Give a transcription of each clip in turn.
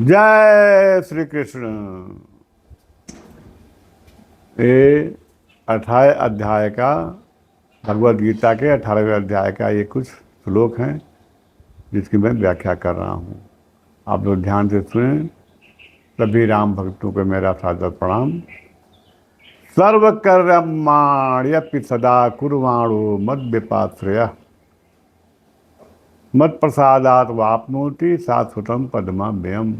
जय श्री कृष्ण। ये 18 अध्याय का भगवद गीता के 18वें अध्याय का ये कुछ श्लोक हैं जिसकी मैं व्याख्या कर रहा हूँ। आप लोग ध्यान से सुने। सभी राम भक्तों को मेरा सादर प्रणाम। सर्वकर्माण्यपि सदा कुर्वाणो मद विपाश्रय मत प्रसादात वाप्नोति शाश्वतम पदमाभ्यम।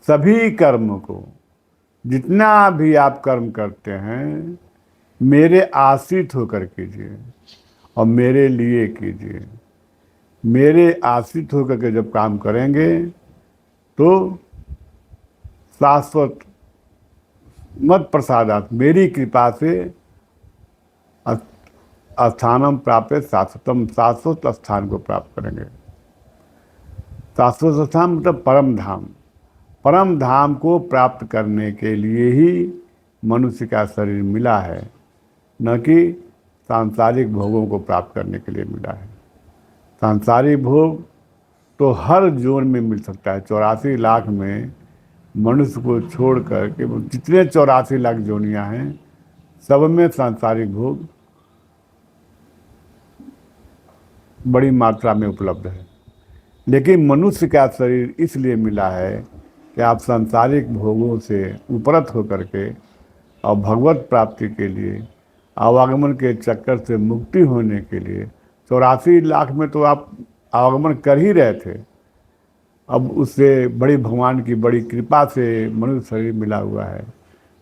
सभी कर्म को, जितना भी आप कर्म करते हैं, मेरे आश्रित होकर कीजिए और मेरे लिए कीजिए। मेरे आश्रित होकर के जब काम करेंगे तो शाश्वत मत प्रसादात, मेरी कृपा से स्थानम प्राप्त, शाश्वतम, शाश्वत स्थान को प्राप्त करेंगे। शाश्वत स्थान मतलब परम धाम। परम धाम को प्राप्त करने के लिए ही मनुष्य का शरीर मिला है, न कि सांसारिक भोगों को प्राप्त करने के लिए मिला है। सांसारिक भोग तो हर जोन में मिल सकता है। 84 लाख में मनुष्य को छोड़कर के जितने 84 लाख जोनियां हैं, सब में सांसारिक भोग बड़ी मात्रा में उपलब्ध है। लेकिन मनुष्य का शरीर इसलिए मिला है कि आप सांसारिक भोगों से उपरत होकर के और भगवत प्राप्ति के लिए, आवागमन के चक्कर से मुक्ति होने के लिए 84 लाख में तो आप आवागमन कर ही रहे थे। अब उससे बड़ी भगवान की बड़ी कृपा से मनुष्य शरीर मिला हुआ है,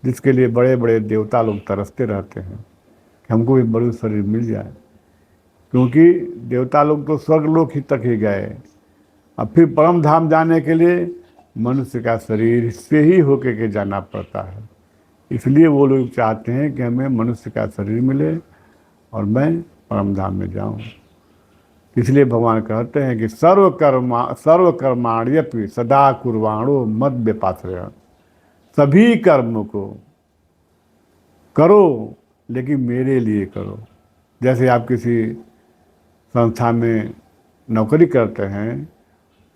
जिसके लिए बड़े बड़े देवता लोग तरसते रहते हैं कि हमको भी मनुष्य शरीर मिल जाए। क्योंकि देवता लोग तो स्वर्गलोक ही तक ही गए, अब फिर परम धाम जाने के लिए मनुष्य का शरीर से ही होके के जाना पड़ता है। इसलिए वो लोग चाहते हैं कि हमें मनुष्य का शरीर मिले और मैं परम धाम में जाऊं। इसलिए भगवान कहते हैं कि सर्वकर्माण्यपि सदा कुर्वाणो मद विपाश्रय। सभी कर्म को करो, लेकिन मेरे लिए करो। जैसे आप किसी संस्था में नौकरी करते हैं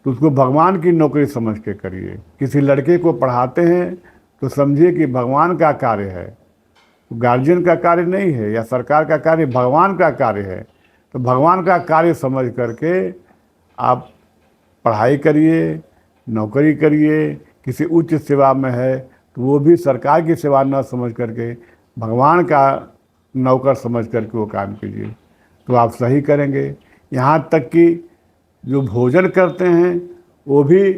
तो उसको भगवान की नौकरी समझ के करिए। किसी लड़के को पढ़ाते हैं तो समझिए कि भगवान का कार्य है, गार्जियन का कार्य नहीं है या सरकार का कार्य, भगवान का कार्य है। तो भगवान का कार्य समझ करके आप पढ़ाई करिए, नौकरी करिए। किसी उच्च सेवा में है तो वो भी सरकार की सेवा न समझ करके भगवान का नौकर समझ करके वो काम कीजिए, तो आप सही करेंगे। यहाँ तक कि जो भोजन करते हैं वो भी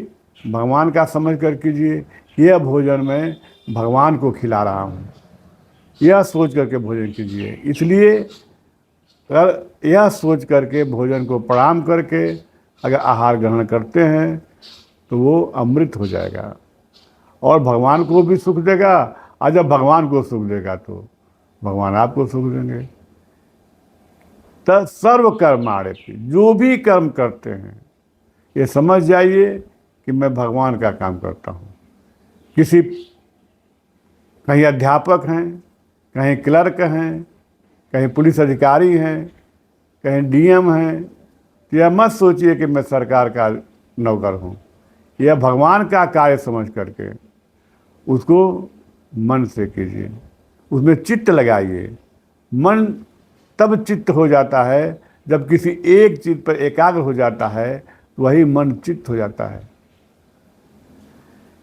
भगवान का समझ कर कीजिए। यह भोजन मैं भगवान को खिला रहा हूँ, यह सोच करके भोजन कीजिए। इसलिए अगर यह सोच करके भोजन को प्रणाम करके अगर आहार ग्रहण करते हैं तो वो अमृत हो जाएगा और भगवान को भी सुख देगा। और जब भगवान को सुख देगा तो भगवान आपको सुख देंगे। तो सर्व कर्माण्यपि, जो भी कर्म करते हैं ये समझ जाइए कि मैं भगवान का काम करता हूँ। किसी कहीं अध्यापक हैं, कहीं क्लर्क हैं, कहीं पुलिस अधिकारी हैं, कहीं डीएम हैं, तो यह मत सोचिए कि मैं सरकार का नौकर हूँ। यह भगवान का कार्य समझ करके उसको मन से कीजिए, उसमें चित्त लगाइए। मन तब चित्त हो जाता है जब किसी एक चीज़ पर एकाग्र हो जाता है, तो वही मन चित्त हो जाता है।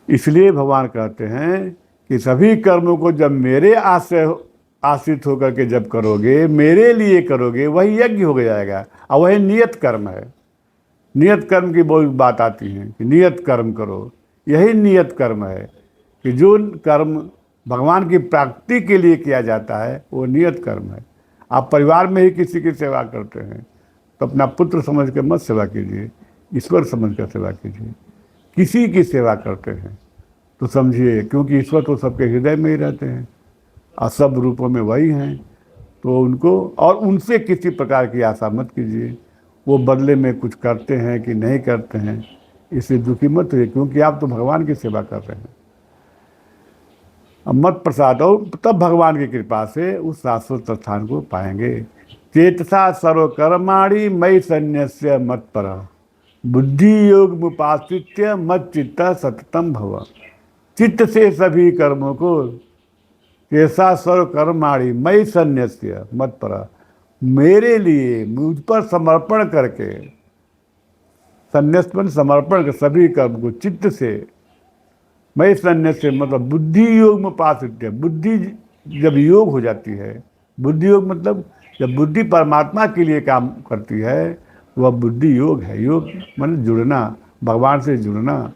इसलिए भगवान कहते हैं कि सभी कर्मों को जब मेरे आश्रित होकर के जब करोगे, मेरे लिए करोगे, वही यज्ञ हो जाएगा और वही नियत कर्म है। नियत कर्म की बहुत बात आती है कि नियत कर्म करो। यही नियत कर्म है कि जो कर्म भगवान की प्राप्ति के लिए किया जाता है वो नियत कर्म है। आप परिवार में ही किसी की सेवा करते हैं तो अपना पुत्र समझ के मत सेवा कीजिए, ईश्वर समझ कर सेवा कीजिए। किसी की सेवा करते हैं तो समझिए, क्योंकि ईश्वर तो सबके हृदय में ही रहते हैं और सब रूपों में वही हैं, तो उनको और उनसे किसी प्रकार की आशा मत कीजिए वो बदले में कुछ करते हैं कि नहीं करते हैं, इससे दुखी मत होइए, क्योंकि आप तो भगवान की सेवा कर रहे हैं। मत प्रसाद हो, तब भगवान की कृपा से उस शाश्वत स्थान को पाएंगे। चेतसा सर्वकर्माणि मयि सन्न्यस्य मत्परः बुद्धि योग मुपाश्रित्य मत चित्ता सततम भव। चित्त से सभी कर्मों को कैसा सर्व कर्माणि मई सन्न्यस्य मत पर, मेरे लिए मुझ पर समर्पण करके, संन्यास समर्पण कर सभी कर्म को चित्त से, मई सन्न्यस्य मतलब बुद्धि योग में पास होती है। बुद्धि जब योग हो जाती है, बुद्धि योग मतलब जब बुद्धि परमात्मा के लिए काम करती है, वह बुद्धि योग है। योग मतलब जुड़ना, भगवान से जुड़ना।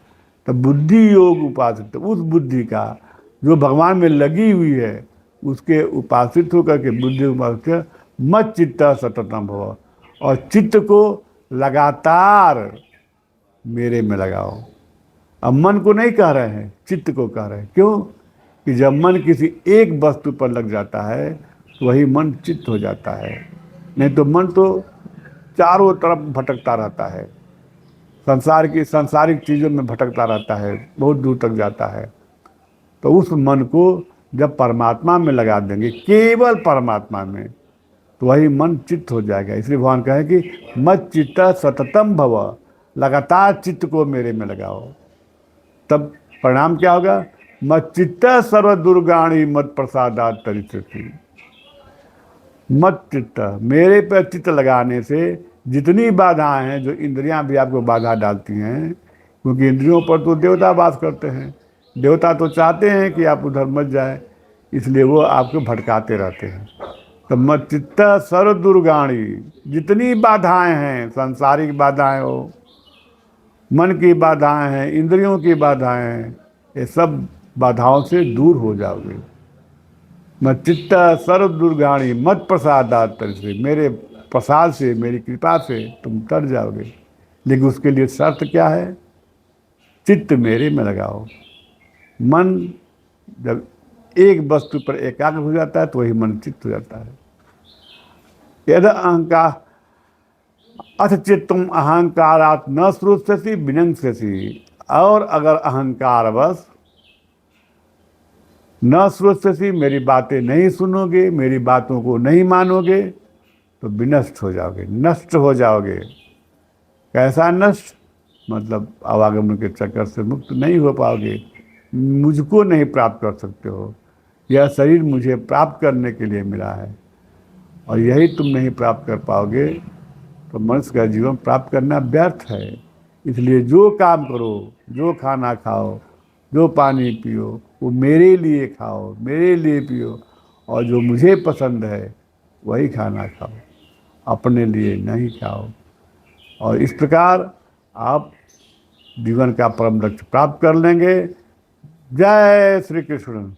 तो बुद्धि योग उपासित, उस बुद्धि का जो भगवान में लगी हुई है, उसके उपासित होकर के बुद्धि उपासित मत चित्त सततम भव, और चित्त को लगातार मेरे में लगाओ। अब मन को नहीं कह रहे हैं, चित्त को कह रहे हैं। क्यों? कि जब मन किसी एक वस्तु पर लग जाता है तो वही मन चित्त हो जाता है। नहीं तो मन तो चारों तरफ भटकता रहता है, सांसारिक चीज़ों में भटकता रहता है, बहुत दूर तक जाता है। तो उस मन को जब परमात्मा में लगा देंगे, केवल परमात्मा में, तो वही मन चित्त हो जाएगा। इसलिए भगवान कहे कि मत चित्त सततम भव, लगातार चित्त को मेरे में लगाओ। तब परिणाम क्या होगा? मत चित्त सर्व दुर्गाणी मत प्रसादात तरिष्यति। मत चित्त, मेरे पर चित्त लगाने से जितनी बाधाएं हैं, जो इंद्रियां भी आपको बाधा डालती हैं, क्योंकि इंद्रियों पर तो देवता वास करते हैं, देवता तो चाहते हैं कि आप उधर मत जाए, इसलिए वो आपको भटकाते रहते हैं। तो मत चित्त सर्व दुर्गाणी, जितनी बाधाएं हैं, सांसारिक बाधाएं हो, मन की बाधाएं हैं, इंद्रियों की बाधाएं हैं, ये सब बाधाओं से दूर हो जाओगे। मत चित्त सर्व दुर्गाणी मत प्रसादात से, मेरे प्रसाद से, मेरी कृपा से तुम तर जाओगे। लेकिन उसके लिए शर्त क्या है? चित्त मेरे में लगाओ। मन जब एक वस्तु पर एकाग्र हो जाता है तो वही मन चित्त हो जाता है। यदि अहंकार अथ चित्तम अहंकारात न श्रोष्यसि विनंक्ष्यसि, और अगर अहंकारवश न श्रोष्यसि, मेरी बातें नहीं सुनोगे, मेरी बातों को नहीं मानोगे, तो विनष्ट हो जाओगे, नष्ट हो जाओगे। कैसा नष्ट? मतलब आवागमन के चक्कर से मुक्त नहीं हो पाओगे, मुझको नहीं प्राप्त कर सकते हो। यह शरीर मुझे प्राप्त करने के लिए मिला है, और यही तुम नहीं प्राप्त कर पाओगे तो मनुष्य का जीवन प्राप्त करना व्यर्थ है। इसलिए जो काम करो, जो खाना खाओ, जो पानी पियो, वो मेरे लिए खाओ, मेरे लिए पियो, और जो मुझे पसंद है वही खाना खाओ, अपने लिए नहीं खाओ। और इस प्रकार आप जीवन का परम लक्ष्य प्राप्त कर लेंगे। जय श्री कृष्ण।